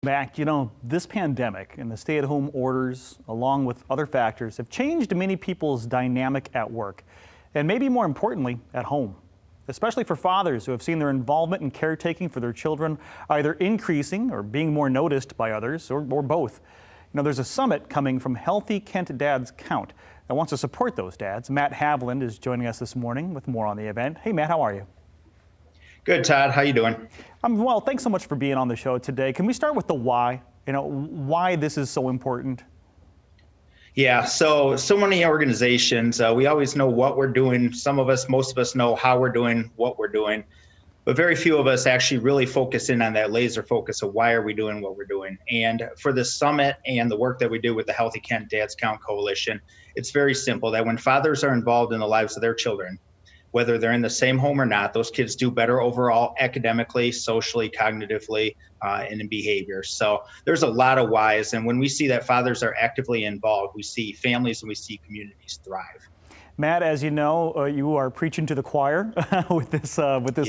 Back, this pandemic and the stay-at-home orders, along with other factors, have changed many people's dynamic at work, and maybe more importantly, at home, especially for fathers who have seen their involvement in caretaking for their children either increasing or being more noticed by others, or both. There's a summit coming from Healthy Kent Dads Count that wants to support those dads. Matt Havland is joining us this morning with more on the event. Hey, Matt, how are you? Good, Todd. How you doing? I'm well. Thanks so much for being on the show today. Can we start with the why? Why this is so important? Yeah, so many organizations, we always know what we're doing. Most of us know how we're doing what we're doing, but very few of us actually really focus in on that laser focus of why are we doing what we're doing. And for the summit and the work that we do with the Healthy Kent Dads Count Coalition, it's very simple that when fathers are involved in the lives of their children, whether they're in the same home or not, those kids do better overall academically, socially, cognitively, and in behavior. So there's a lot of whys. And when we see that fathers are actively involved, we see families and we see communities thrive. Matt, as you know, you are preaching to the choir with this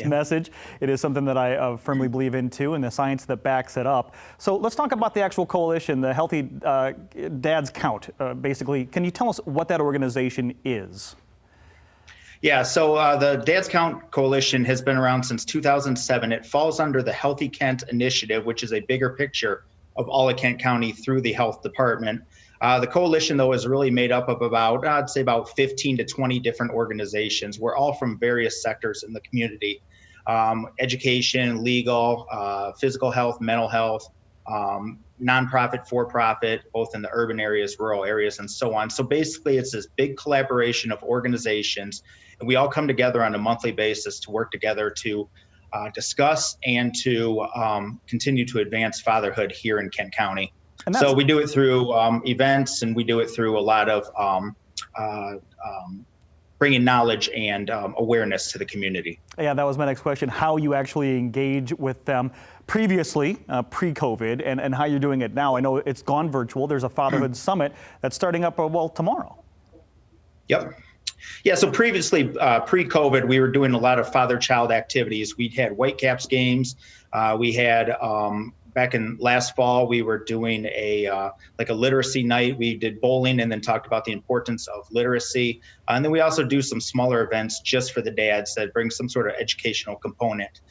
message. It is something that I firmly believe in too, and the science that backs it up. So let's talk about the actual coalition, the Healthy Dads Count. Basically, can you tell us what that organization is? Yeah, so the Dads Count Coalition has been around since 2007. It falls under the Healthy Kent Initiative, which is a bigger picture of all of Kent County through the health department. The coalition, though, is really made up of about 15 to 20 different organizations. We're all from various sectors in the community: education, legal, physical health, mental health, nonprofit, for-profit, both in the urban areas, rural areas, and so on. So basically, it's this big collaboration of organizations, and we all come together on a monthly basis to work together to discuss and to continue to advance fatherhood here in Kent County. So we do it through events, and we do it through a lot of bringing knowledge and awareness to the community. Yeah, that was my next question, how you actually engage with them previously, pre-COVID, and how you're doing it now. I know it's gone virtual. There's a Fatherhood Summit that's starting up, tomorrow. Yep. Yeah, so previously, pre-COVID, we were doing a lot of father-child activities. We had Whitecaps games. We had back in last fall, we were doing a literacy night. We did bowling and then talked about the importance of literacy. And then we also do some smaller events just for the dads that bring some sort of educational component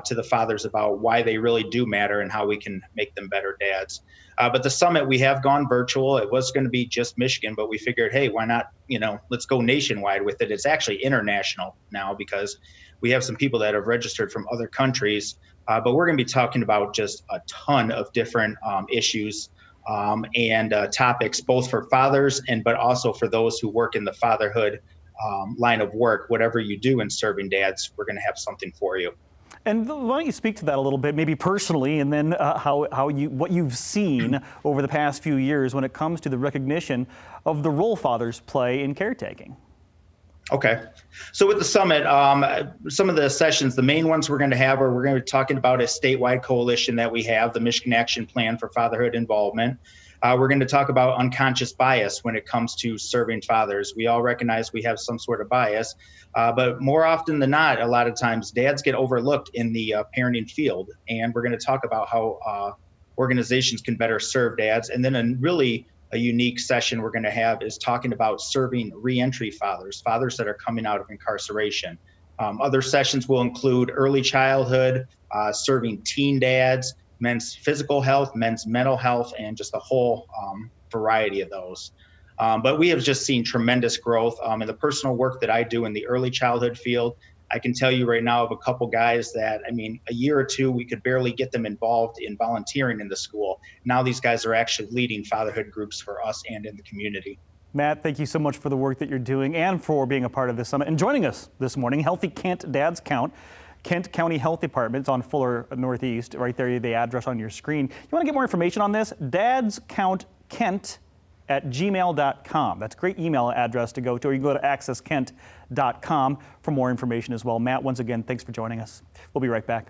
to the fathers about why they really do matter and how we can make them better dads. But the summit, we have gone virtual. It was going to be just Michigan, but we figured, hey, why not, let's go nationwide with it. It's actually international now because we have some people that have registered from other countries. But we're going to be talking about just a ton of different issues and topics, both for fathers but also for those who work in the fatherhood line of work. Whatever you do in serving dads, we're going to have something for you. And why don't you speak to that a little bit, maybe personally, and then what you've seen over the past few years when it comes to the recognition of the role fathers play in caretaking. Okay. So with the summit, some of the sessions, the main ones we're going to have, we're going to be talking about a statewide coalition that we have, the Michigan Action Plan for Fatherhood Involvement. We're going to talk about unconscious bias when it comes to serving fathers. We all recognize we have some sort of bias, but more often than not, a lot of times dads get overlooked in the parenting field. And we're going to talk about how organizations can better serve dads. And then a unique session we're going to have is talking about serving reentry fathers that are coming out of incarceration. Other sessions will include early childhood, serving teen dads, men's physical health, men's mental health, and just a whole variety of those. But we have just seen tremendous growth in the personal work that I do in the early childhood field. I can tell you right now of a couple guys that, a year or two, we could barely get them involved in volunteering in the school. Now these guys are actually leading fatherhood groups for us and in the community. Matt, thank you so much for the work that you're doing and for being a part of this summit and joining us this morning. Healthy Kent Dads Count, Kent County Health Department. It's on Fuller Northeast, right there, the address on your screen. You want to get more information on this? dadscountkent@gmail.com. That's a great email address to go to, or you can go to accesskent.com for more information as well. Matt, once again, thanks for joining us. We'll be right back.